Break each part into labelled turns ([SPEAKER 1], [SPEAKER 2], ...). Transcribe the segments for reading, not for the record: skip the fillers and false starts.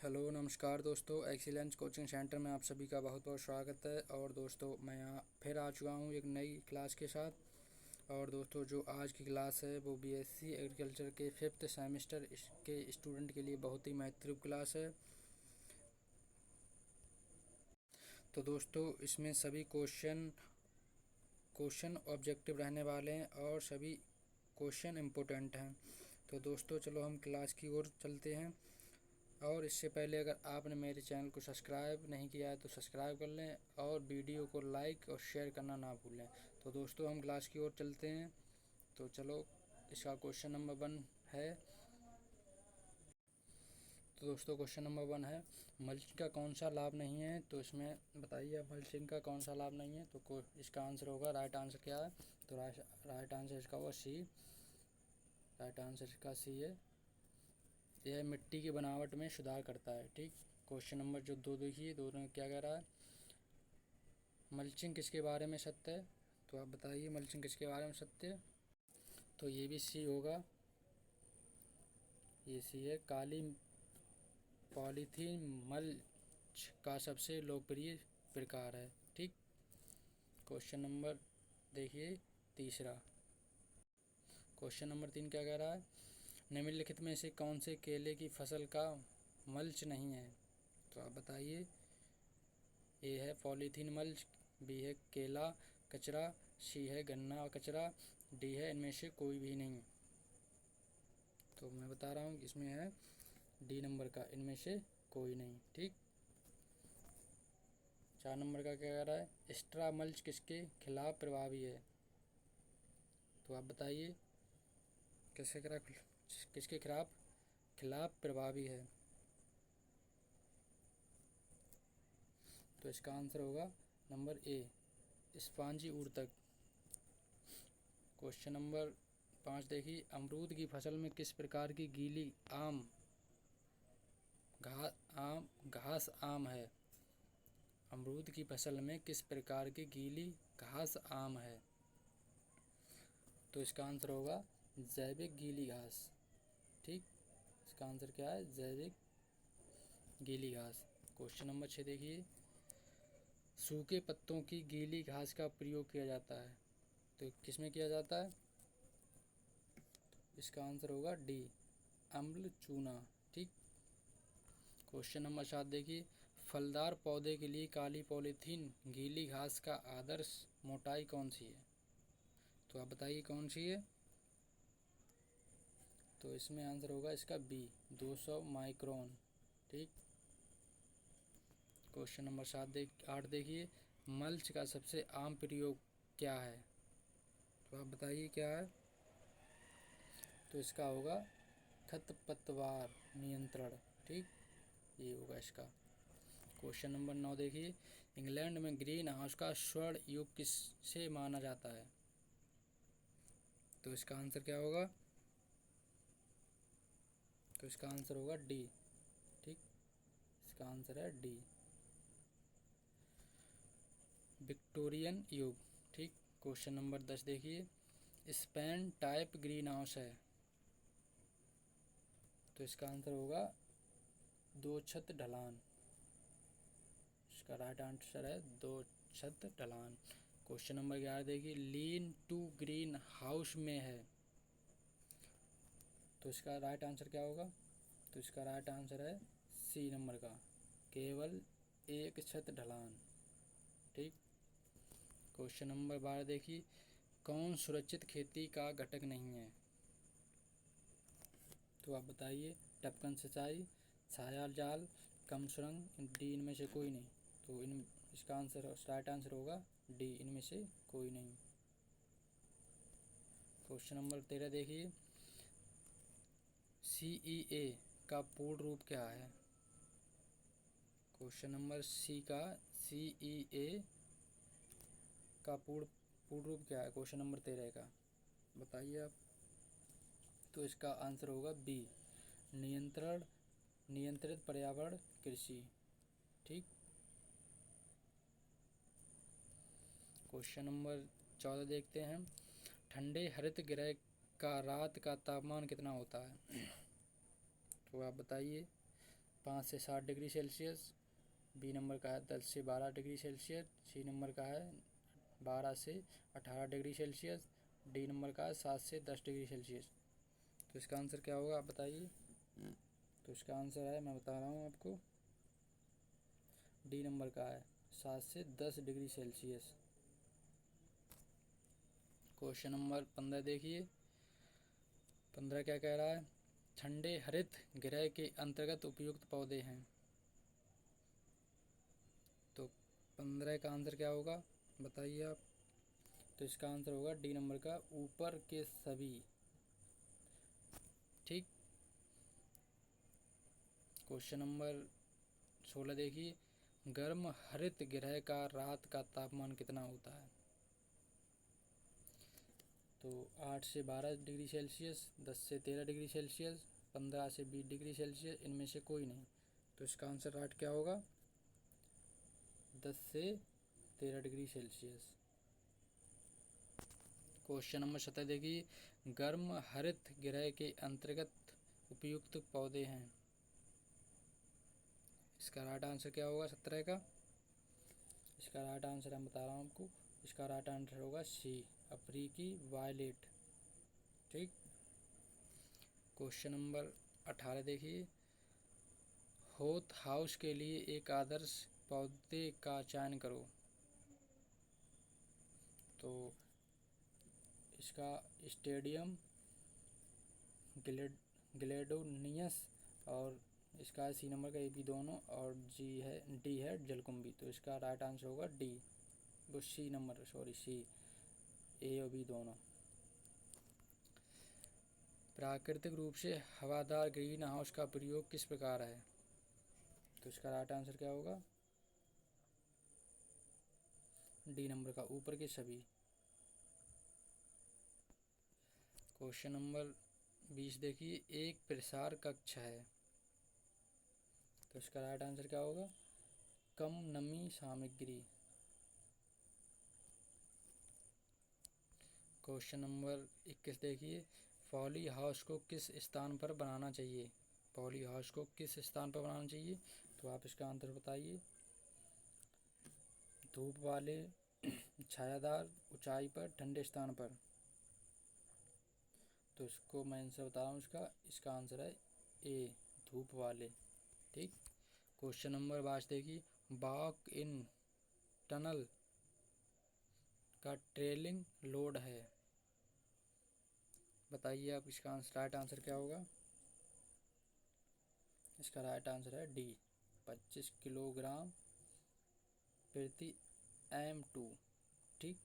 [SPEAKER 1] Hello नमस्कार दोस्तों, excellence coaching centre में आप सभी का बहुत बहुत स्वागत है। और दोस्तों मैं यहाँ फिर आ चुका हूँ एक नई क्लास के साथ। और दोस्तों जो आज की क्लास है वो बीएससी एग्रीकल्चर के 5th सेमेस्टर के स्टूडेंट के लिए बहुत ही महत्वपूर्ण क्लास है। तो दोस्तों इसमें सभी क्वेश्चन ऑब्जेक्टिव रहने वाले हैं और सभी क्वेश्चन इम्पोर्टेंट हैं। तो दोस्तों चलो हम क्लास की ओर चलते हैं। और इससे पहले अगर आपने मेरे चैनल को सब्सक्राइब नहीं किया है तो सब्सक्राइब कर लें और वीडियो को लाइक और शेयर करना ना भूलें। तो दोस्तों हम क्लास की ओर चलते हैं। तो चलो इसका क्वेश्चन नंबर 1 है। तो दोस्तों क्वेश्चन नंबर 1 है, मल्चिंग का कौन सा लाभ नहीं है। तो इसमें बताइए मल्चिंग का कौन सा लाभ नहीं है। तो इसका आंसर होगा, राइट आंसर क्या है। तो राइट आंसर इसका होगा सी। राइट आंसर इसका सी है। यह मिट्टी की बनावट में सुधार करता है। ठीक। क्वेश्चन नंबर जो 2 देखिए, 2 में क्या कह रहा है, मल्चिंग किसके बारे में सत्य है। तो आप बताइए मल्चिंग किसके बारे में सत्य है। तो ये भी सी होगा, ये सी है। काली पॉलीथीन मल्च का सबसे लोकप्रिय प्रकार है। ठीक। क्वेश्चन नंबर देखिए तीसरा। क्वेश्चन नंबर 3 क्या कह रहा है, निम्नलिखित में से कौन से केले की फसल का मल्च नहीं है। तो आप बताइए। ए है पॉलीथीन मल्च, बी है केला कचरा, सी है गन्ना कचरा, डी है इनमें से कोई भी नहीं। तो मैं बता रहा हूँ इसमें है डी नंबर का, इनमें से कोई नहीं। ठीक। 4 नंबर का क्या कह रहा है, एक्स्ट्रा मल्च किसके खिलाफ प्रभावी है। तो आप बताइए किसके खिलाफ प्रभावी है। तो इसका आंसर होगा नंबर ए, स्पॉन्जी ऊतक। क्वेश्चन नंबर 5 देखिए, अमरूद की फसल में किस प्रकार की गीली घास आम है। अमरूद की फसल में किस प्रकार की गीली घास आम है। तो इसका आंसर होगा जैविक गीली घास। ठीक। इसका आंसर क्या है, जैविक गीली घास। क्वेश्चन नंबर 6 देखिए, सूखे पत्तों की गीली घास का प्रयोग किया जाता है। तो किसमें किया जाता है। इसका आंसर होगा डी, अम्ल चूना। ठीक। क्वेश्चन नंबर 7 देखिए, फलदार पौधे के लिए काली पॉलीथीन गीली घास का आदर्श मोटाई कौन सी है। तो आप बताइए कौन सी है। तो इसमें आंसर होगा इसका बी, 200 माइक्रोन। ठीक। क्वेश्चन नंबर 8 देखिए, मल्च का सबसे आम प्रयोग क्या है। तो आप बताइए क्या है। तो इसका होगा खरपतवार नियंत्रण। ठीक। ये होगा इसका। क्वेश्चन नंबर 9 देखिए, इंग्लैंड में ग्रीन हाउस का स्वर्ण युग किससे माना जाता है। तो इसका आंसर क्या होगा। तो इसका आंसर होगा डी। ठीक। इसका आंसर है डी, विक्टोरियन युग। ठीक। क्वेश्चन नंबर 10 देखिए, स्पैन टाइप ग्रीन हाउस है। तो इसका आंसर होगा दो छत ढलान। इसका राइट आंसर है दो छत ढलान। क्वेश्चन नंबर 11 देखिए, लीन टू ग्रीन हाउस में है। तो इसका राइट आंसर क्या होगा। तो इसका राइट आंसर है सी नंबर का, केवल एक छत ढलान। ठीक। क्वेश्चन नंबर 12 देखिए, कौन सुरक्षित खेती का घटक नहीं है। तो आप बताइए, टपकन सिंचाई, छाया जाल, कम सुरंग, डी इनमें से कोई नहीं। तो इसका आंसर राइट आंसर होगा डी, इनमें से कोई नहीं। क्वेश्चन नंबर 13 देखिए, CEA का पूर्ण रूप क्या है। क्वेश्चन नंबर सी का CEA का पूर्ण रूप क्या है। क्वेश्चन नंबर 13 का बताइए आप। तो इसका आंसर होगा बी, नियंत्रित पर्यावरण कृषि। ठीक। क्वेश्चन नंबर 14 देखते हैं, ठंडे हरित गृह का रात का तापमान कितना होता है। तो आप बताइए। 5 से 7 डिग्री सेल्सियस। बी नंबर का है 10 से 12 डिग्री सेल्सियस। सी नंबर का है 12 से 18 डिग्री सेल्सियस। डी नंबर का है 7 से 10 डिग्री सेल्सियस। तो इसका आंसर क्या होगा, आप बताइए। तो इसका आंसर है, मैं बता रहा हूँ आपको, डी नंबर का है 7 से 10 डिग्री सेल्सियस। क्वेश्चन नंबर 15 देखिए। 15 क्या कह रहा है, ठंडे हरित गृह के अंतर्गत उपयुक्त पौधे हैं। तो 15 का आंसर क्या होगा, बताइए आप। तो इसका आंसर होगा डी नंबर का, ऊपर के सभी। ठीक। क्वेश्चन नंबर 16 देखिए। गर्म हरित गृह का रात का तापमान कितना होता है। तो 8 से 12 डिग्री सेल्सियस, 10 से 13 डिग्री सेल्सियस, 15 से 20 डिग्री सेल्सियस, इनमें से कोई नहीं। तो इसका आंसर राइट क्या होगा, 10 से 13 डिग्री सेल्सियस। क्वेश्चन नंबर 17 देखिए। गर्म हरित गृह के अंतर्गत उपयुक्त पौधे हैं। इसका राइट आंसर क्या होगा 17 का। इसका राइट आंसर मैं बता रहा हूँ आपको। इसका राइट आंसर होगा सी, अफ्रीकी वायलेट। ठीक। क्वेश्चन नंबर 18 देखिए। होथ हाउस के लिए एक आदर्श पौधे का चयन करो। तो इसका स्टेडियम ग्लेडोनियस, और इसका है सी नंबर का, ए बी दोनों, और डी है जलकुंभी। तो इसका राइट आंसर होगा डी, वो सी नंबर, सॉरी सी, ए और बी दोनों। प्राकृतिक रूप से हवादार ग्रीन हाउस का प्रयोग किस प्रकार है। तो इसका राइट आंसर क्या होगा, डी नंबर का, ऊपर के सभी। क्वेश्चन नंबर 20 देखिए। एक प्रसार कक्ष है। तो इसका राइट आंसर क्या होगा, कम नमी सामग्री। क्वेश्चन नंबर 21 देखिए। पॉली हाउस को किस स्थान पर बनाना चाहिए। पॉली हाउस को किस स्थान पर बनाना चाहिए, तो आप इसका आंसर बताइए। धूप वाले, छायादार, ऊंचाई पर, ठंडे स्थान पर। तो इसको मैं आंसर बता रहा हूँ इसका आंसर है ए, धूप वाले। ठीक। क्वेश्चन नंबर 22 देखिए। वॉक इन टनल का ट्रेलिंग लोड है। बताइए आप, इसका राइट आंसर क्या होगा। इसका राइट आंसर है डी, 25 किलोग्राम प्रति M2। ठीक।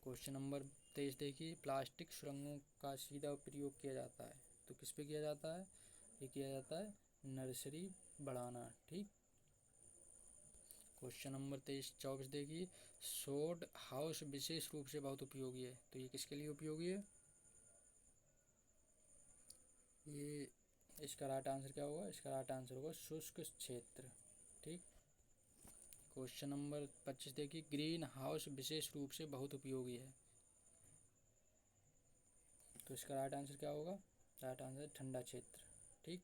[SPEAKER 1] क्वेश्चन नंबर 23 देखिए। प्लास्टिक सुरंगों का सीधा प्रयोग किया जाता है। तो किस पे किया जाता है, ये किया जाता है नर्सरी बढ़ाना। ठीक। क्वेश्चन नंबर 24 देखिए। सोड हाउस विशेष रूप से बहुत उपयोगी है। तो ये किसके लिए उपयोगी है, ये इसका राइट आंसर क्या होगा, इसका राइट आंसर होगा शुष्क क्षेत्र। ठीक। क्वेश्चन नंबर 25 देखिए। ग्रीन हाउस विशेष रूप से बहुत उपयोगी है। तो इसका राइट आंसर क्या होगा, राइट आंसर ठंडा क्षेत्र। ठीक।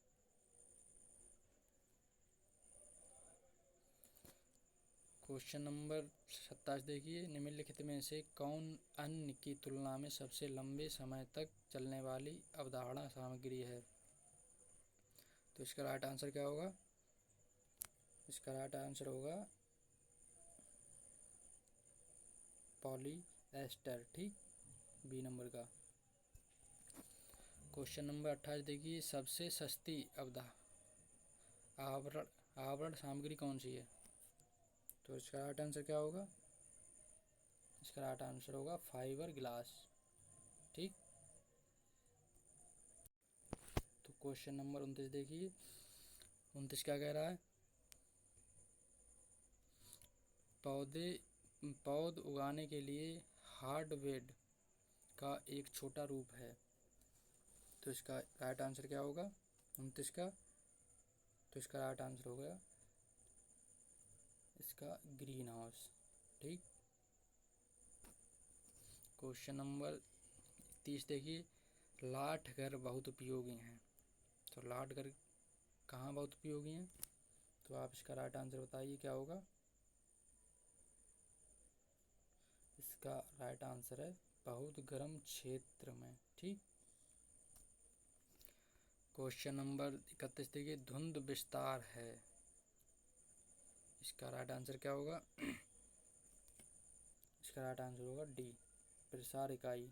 [SPEAKER 1] क्वेश्चन नंबर 27 देखिए। निम्नलिखित में से कौन अन्न की तुलना में सबसे लंबे समय तक चलने वाली अवधारणा सामग्री है। तो इसका राइट आंसर क्या होगा, इसका राइट आंसर होगा पॉलीएस्टर। ठीक, बी नंबर का। क्वेश्चन नंबर 28 देखिए। सबसे सस्ती आवरण आवरण सामग्री कौन सी है। तो इसका राइट आंसर क्या होगा, इसका राइट आंसर होगा फाइबर ग्लास। ठीक। तो क्वेश्चन नंबर 29 देखिए। 29 क्या कह रहा है, पौध उगाने के लिए हार्डवुड का एक छोटा रूप है। तो इसका राइट आंसर क्या होगा 29 का। तो इसका राइट आंसर होगा इसका ग्रीन हाउस। ठीक। क्वेश्चन नंबर 30 देखिए। लाठ घर बहुत उपयोगी हैं। तो लाठ घर कहाँ बहुत उपयोगी हैं? तो आप इसका राइट आंसर बताइए क्या होगा। इसका राइट आंसर है बहुत गर्म क्षेत्र में। ठीक। क्वेश्चन नंबर 31 देखिए, धुंध विस्तार है, इसका राइट आंसर क्या होगा? इसका राइट आंसर होगा डी, प्रसार इकाई।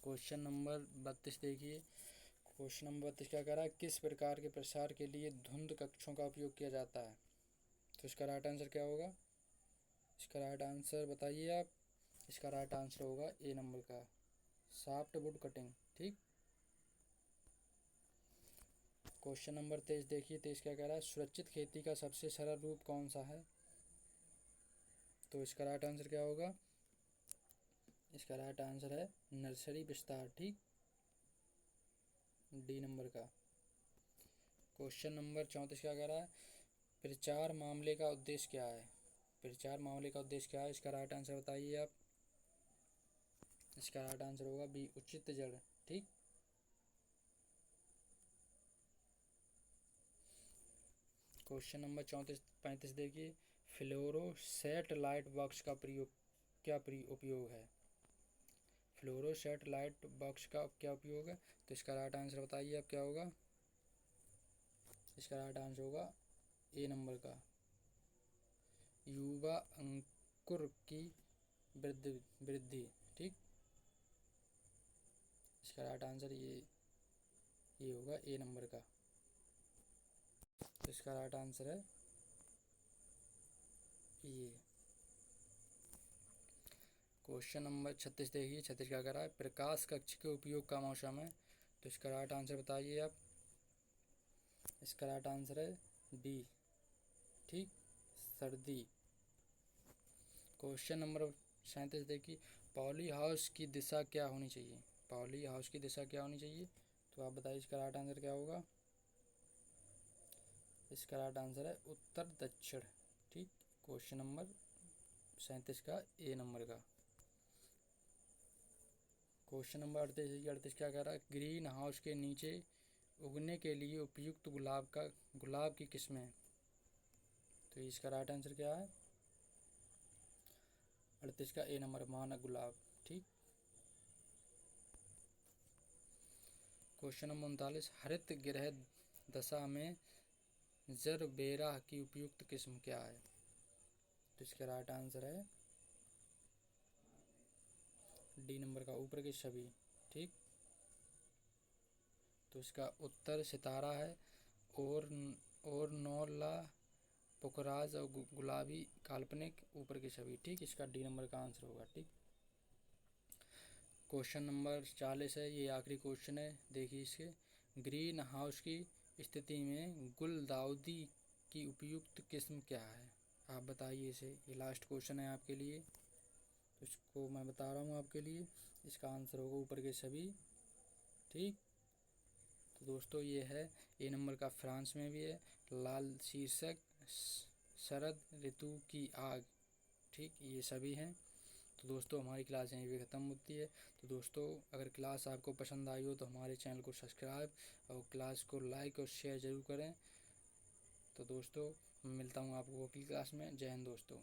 [SPEAKER 1] क्वेश्चन नंबर 32 देखिए, क्वेश्चन नंबर 32 क्या कह रहा है, किस प्रकार के प्रसार के लिए धुंध कक्षों का उपयोग किया जाता है? तो इसका राइट आंसर क्या होगा? इसका राइट आंसर बताइए आप। इसका राइट आंसर होगा ए नंबर का, सॉफ्ट वुड कटिंग। ठीक। क्वेश्चन नंबर 23 देखिए, 23 क्या कह रहा है, सुरक्षित खेती का सबसे सरल रूप कौन सा है? तो इसका राइट आंसर क्या होगा? इसका राइट आंसर है नर्सरी विस्तार। ठीक, डी नंबर का। क्वेश्चन नंबर 34 क्या कह रहा है, प्रचार मामले का उद्देश्य क्या है? प्रचार मामले का उद्देश्य क्या है? इसका राइट आंसर बताइए आप। इसका राइट आंसर होगा बी, उचित जड़। ठीक। क्वेश्चन नंबर 34-35 देखिए, फ्लोरोसेंट लाइट बॉक्स का उपयोग है? फ्लोरोसेंट लाइट बॉक्स का क्या उपयोग है? तो इसका राइट आंसर बताइए आप क्या होगा। इसका राइट आंसर होगा ए नंबर का, युवा अंकुर की वृद्धि। ठीक, इसका राइट आंसर ये होगा ए नंबर का। तो इसका राइट आंसर है ये। क्वेश्चन नंबर 36 देखिए, 36 क्या कर रहा है, प्रकाश कक्ष के उपयोग का मौसम है? तो इसका राइट आंसर बताइए आप। इसका राइट आंसर है डी। ठीक, सर्दी। क्वेश्चन नंबर 37 देखिए, पॉली हाउस की दिशा क्या होनी चाहिए? पॉली हाउस की दिशा क्या होनी चाहिए? तो आप बताइए इसका राइट आंसर क्या होगा। इसका राइट आंसर है उत्तर दक्षिण। ठीक, क्वेश्चन नंबर 37 का ए नंबर का। क्वेश्चन नंबर 38 क्या कह रहा है, ग्रीन हाउस के नीचे उगने के लिए उपयुक्त गुलाब की किस्में? तो इसका राइट आंसर क्या है? 38 का ए नंबर, मानक गुलाब। ठीक। क्वेश्चन नंबर 39, हरित गृह दशा में जरबेरा की उपयुक्त किस्म क्या है? तो इसका राइट आंसर है डी नंबर का, ऊपर के सभी। ठीक, तो इसका उत्तर सितारा है, और नौला पुखराज और गुलाबी काल्पनिक, ऊपर के सभी। ठीक, इसका डी नंबर का आंसर होगा। ठीक। क्वेश्चन नंबर 40 है, ये आखिरी क्वेश्चन है, देखिए इसके, ग्रीन हाउस की स्थिति में गुलदाउदी की उपयुक्त किस्म क्या है? आप बताइए इसे। ये लास्ट क्वेश्चन है आपके लिए, तो इसको मैं बता रहा हूँ आपके लिए। इसका आंसर होगा ऊपर के सभी। ठीक, तो दोस्तों ये है ए नंबर का, फ्रांस में भी है, लाल शीर्षक, शरद ऋतु की आग। ठीक, ये सभी हैं। तो दोस्तों हमारी क्लास यहीं पे ख़त्म होती है। तो दोस्तों अगर क्लास आपको पसंद आई हो तो हमारे चैनल को सब्सक्राइब और क्लास को लाइक और शेयर ज़रूर करें। तो दोस्तों मिलता हूँ आपको अगली क्लास में। जय हिंद दोस्तों।